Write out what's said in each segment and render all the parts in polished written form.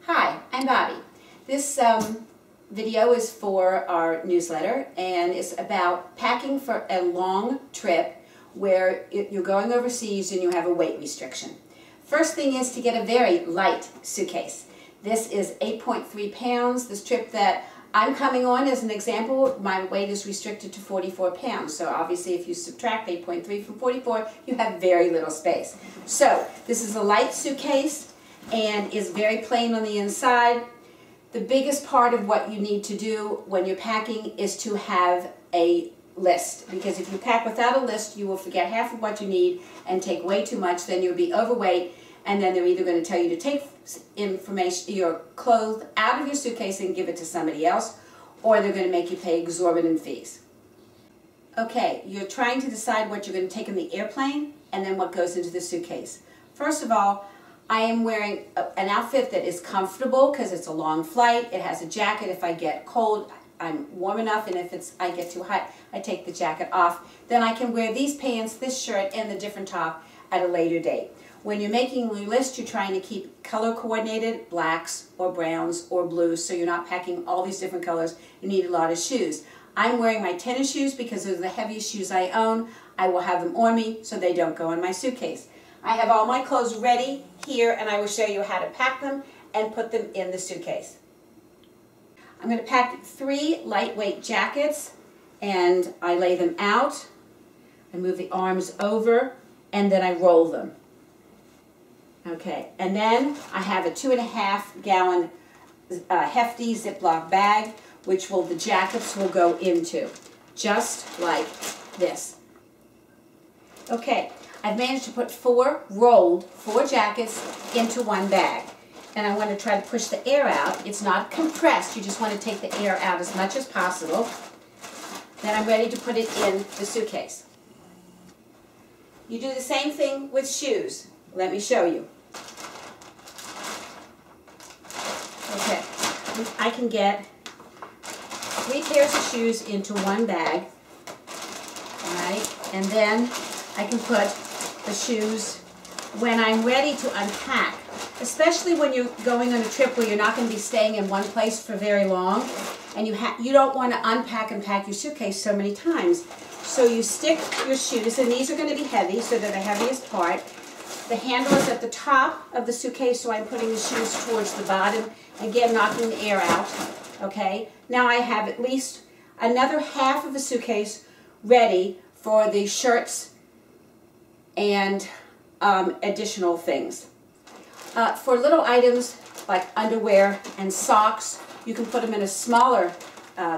Hi, I'm Bobby. This video is for our newsletter, and it's about packing for a long trip where you're going overseas and you have a weight restriction. First thing is to get a very light suitcase. This is 8.3 pounds. This trip that I'm coming on, as an example, my weight is restricted to 44 pounds. So obviously if you subtract 8.3 from 44, you have very little space. So this is a light suitcase and is very plain on the inside. The biggest part of what you need to do when you're packing is to have a list, because if you pack without a list, you will forget half of what you need and take way too much. Then you'll be overweight, and then they're either going to tell you to take your clothes out of your suitcase and give it to somebody else, or they're going to make you pay exorbitant fees. Okay, you're trying to decide what you're going to take in the airplane and then what goes into the suitcase. First of all, I am wearing an outfit that is comfortable because it's a long flight. It has a jacket. If I get cold, I'm warm enough, and if I get too hot, I take the jacket off. Then I can wear these pants, this shirt, and the different top at a later date. When you're making your list, you're trying to keep color coordinated, blacks or browns or blues, so you're not packing all these different colors. You need a lot of shoes. I'm wearing my tennis shoes because they're the heaviest shoes I own. I will have them on me so they don't go in my suitcase. I have all my clothes ready here, and I will show you how to pack them and put them in the suitcase. I'm going to pack 3 lightweight jackets, and I lay them out. I move the arms over, and then I roll them. Okay, and then I have a 2.5 gallon hefty Ziploc bag, which the jackets will go into, just like this. Okay. I've managed to put 4 jackets into one bag. And I want to try to push the air out. It's not compressed. You just want to take the air out as much as possible. Then I'm ready to put it in the suitcase. You do the same thing with shoes. Let me show you. Okay. I can get 3 pairs of shoes into one bag. All right. And then I can put the shoes when I'm ready to unpack, especially when you're going on a trip where you're not going to be staying in one place for very long, and you don't want to unpack and pack your suitcase so many times. So you stick your shoes, and these are going to be heavy, so they're the heaviest part. The handle is at the top of the suitcase, so I'm putting the shoes towards the bottom, again knocking the air out. Okay, now I have at least another half of the suitcase ready for the shirts and additional things. For little items like underwear and socks, you can put them in a smaller,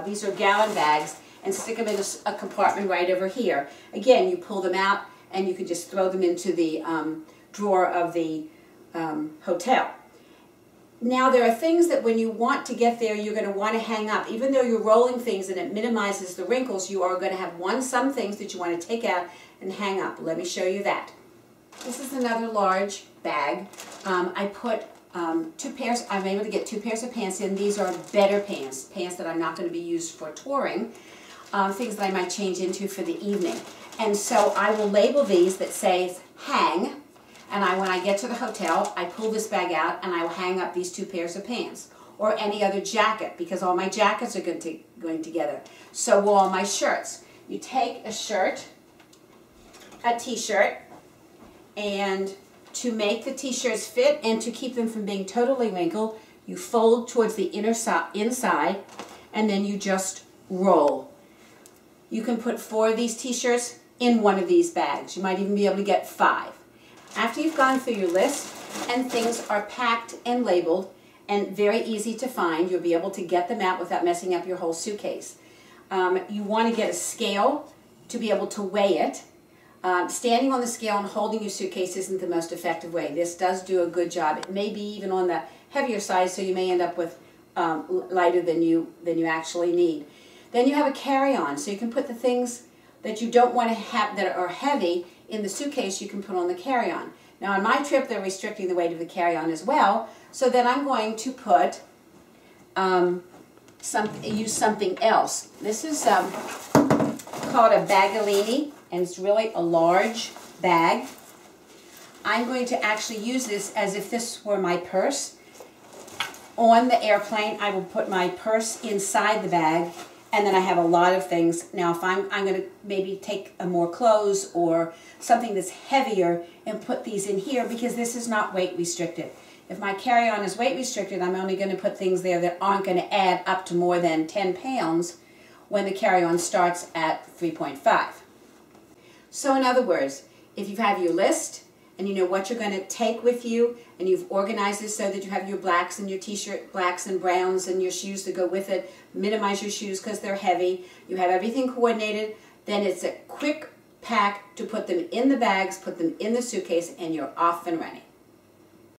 these are gallon bags, and stick them in a compartment right over here. Again, you pull them out and you can just throw them into the drawer of the hotel. Now there are things that when you want to get there, you're going to want to hang up. Even though you're rolling things and it minimizes the wrinkles, you are going to have some things that you want to take out and hang up. Let me show you that. This is another large bag. I put 2 pairs, I'm able to get 2 pairs of pants in. These are better pants, pants that I'm not going to be used for touring, things that I might change into for the evening. And so I will label these that say hang, and when I get to the hotel, I pull this bag out and I will hang up these 2 pairs of pants, or any other jacket, because all my jackets are going together. So will all my shirts. You take a shirt, a t-shirt, and to make the t-shirts fit and to keep them from being totally wrinkled, you fold towards the inside, and then you just roll. You can put 4 of these t-shirts in one of these bags. You might even be able to get 5. After you've gone through your list and things are packed and labeled and very easy to find, you'll be able to get them out without messing up your whole suitcase. You want to get a scale to be able to weigh it. Standing on the scale and holding your suitcase isn't the most effective way. This does do a good job. It may be even on the heavier side, so you may end up with lighter than you actually need. Then you have a carry-on, so you can put the things that you don't want to have that are heavy in the suitcase. You can put on the carry-on. Now on my trip, they're restricting the weight of the carry-on as well, so then I'm going to put use something else. This is called a bagalini, and it's really a large bag. I'm going to actually use this as if this were my purse. on the airplane, I will put my purse inside the bag, and then I have a lot of things. Now, if I'm going to maybe take more clothes or something that's heavier and put these in here, because this is not weight restricted. If my carry-on is weight restricted, I'm only going to put things there that aren't going to add up to more than 10 pounds when the carry-on starts at 3.5. So in other words, if you have your list and you know what you're going to take with you, and you've organized it so that you have your blacks and your t-shirt blacks and browns and your shoes to go with it, minimize your shoes because they're heavy, you have everything coordinated, then it's a quick pack to put them in the bags, put them in the suitcase, and you're off and running.